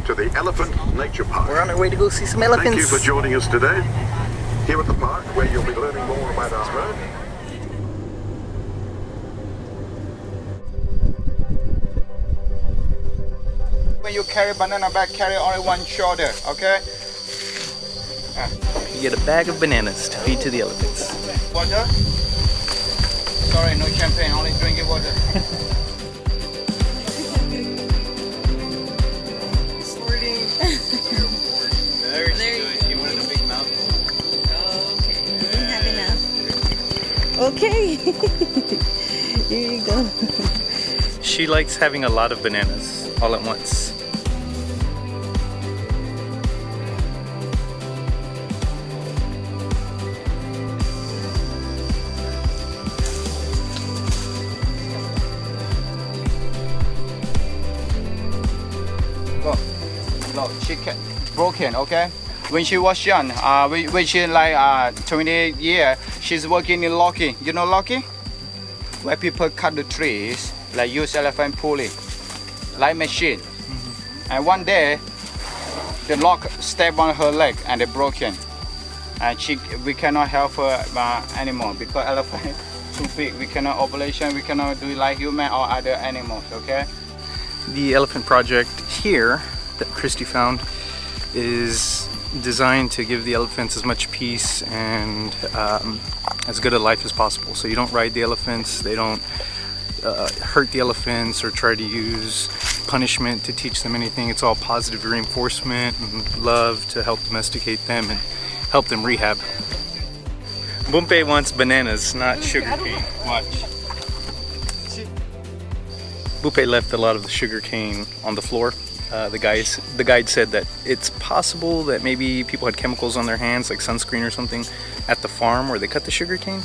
to the Elephant Nature Park. We're on our way to go see some elephants. Thank you for joining us today here at the park, where you'll be learning more about our bird. When you carry banana bag, carry only one shoulder, okay? You get a bag of bananas to feed to the elephants. Water? Sorry, no champagne, only drinking water. Snorting. There's good. She wanted a big mouthful. Okay, you can have enough. Okay. Here you go. She likes having a lot of bananas all at once. Look, she broken, okay? When she was young, when she like 28 years, she's working in logging. You know logging? Where people cut the trees, like use elephant pulley, like machine. And one day, the log stepped on her leg and it broken. And we cannot help her anymore because elephant too big. We cannot operation. We cannot do it like human or other animals. Okay? The Elephant Project here that Christy found is designed to give the elephants as much peace and as good a life as possible. So you don't ride the elephants, they don't hurt the elephants or try to use punishment to teach them anything. It's all positive reinforcement and love to help domesticate them and help them rehab. Bumpe wants bananas, not sugarcane. Watch. Bumpe left a lot of the sugarcane on the floor. The guide said that it's possible that maybe people had chemicals on their hands, like sunscreen or something, at the farm where they cut the sugarcane.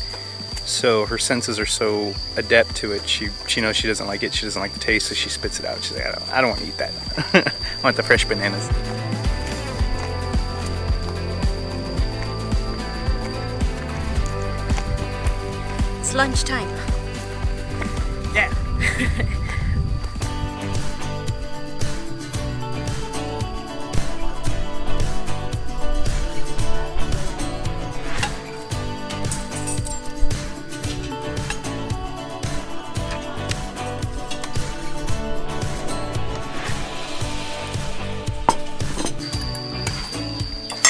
So her senses are so adept to it, she knows she doesn't like it, she doesn't like the taste, so she spits it out. She's like, I don't want to eat that. I want the fresh bananas. It's lunchtime. Yeah.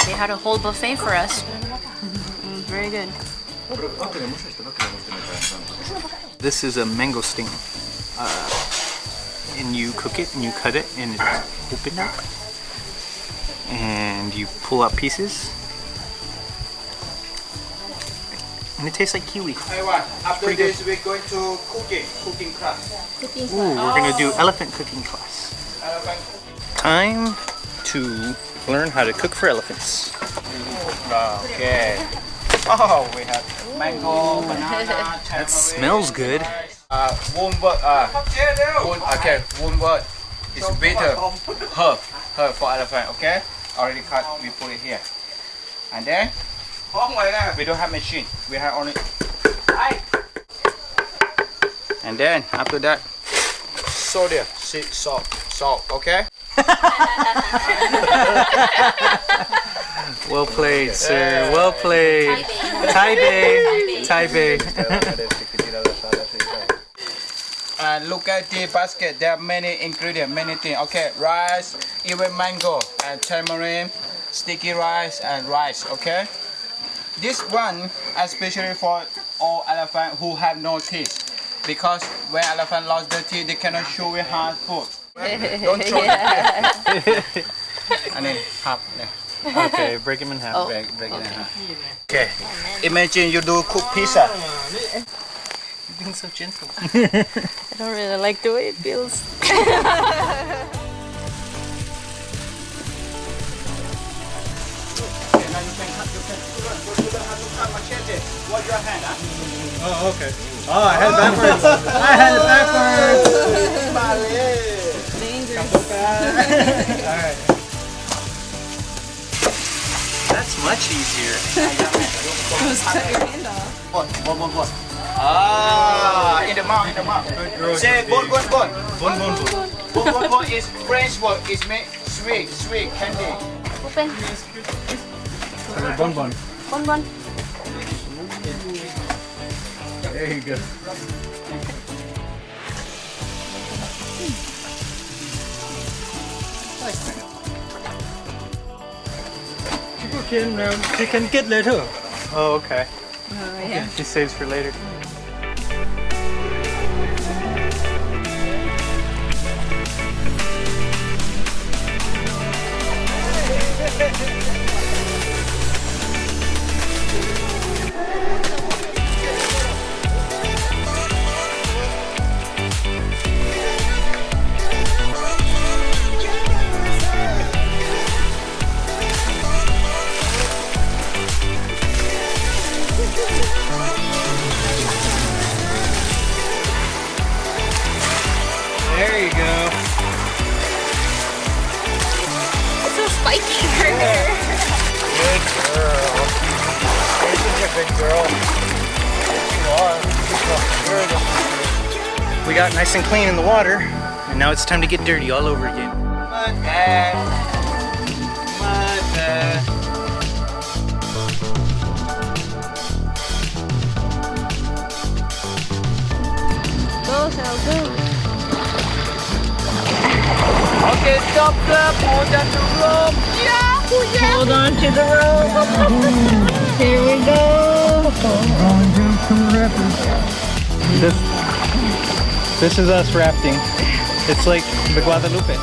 They had a whole buffet for us. Very good. This is a mangosteen. And you cook it and you cut it and it's opened up. And you pull out pieces. And it tastes like kiwi. After this, we're going to cooking class. Ooh, we're gonna do elephant cooking class. Time to learn how to cook for elephants. Okay. Oh, we have mango, banana, That smells good. Woolworth. Okay, Woolworth is bitter herb for elephant. Okay, already cut. We put it here, and then we don't have machine. We have only. And then after that, soda, salt. Okay. Well played, sir. Well played. Taipei. And look at the basket. There are many ingredients, many things. Okay, rice, even mango, and tamarind, sticky rice, and rice. Okay. This one, especially for all elephants who have no teeth, because when elephant lost their teeth, they cannot chew with hard food. Don't throw it. And then half. Okay, break him in half. Oh. Break it in half. Okay. Imagine you do cook pizza. You're being so gentle. I don't really like the way it feels. Now you can cut. You don't have to cut machete. Watch your hand. Oh, okay. Oh, I had it backwards. I had it backwards. Dangerous. Alright. That's much easier. Just cut your hand off. Bon. Ah, in the mouth. Say bon. Bon. Bon is French word. It means sweet. sweet candy. Open. Bonbon. Bonbon. There you go. You can get later. Oh, okay. Oh, yeah. She saves for later. There you go. It's so spiky in her hair. Good girl. This is a good girl. Yes, you are. We got nice and clean in the water, and now it's time to get dirty all over again. My bad. My bad. Go, Sal, go. Okay, stop, stop. Hold on to the rope. Yeah. Hold on to the rope. Here we go. This is us rafting. It's like the Guadalupe.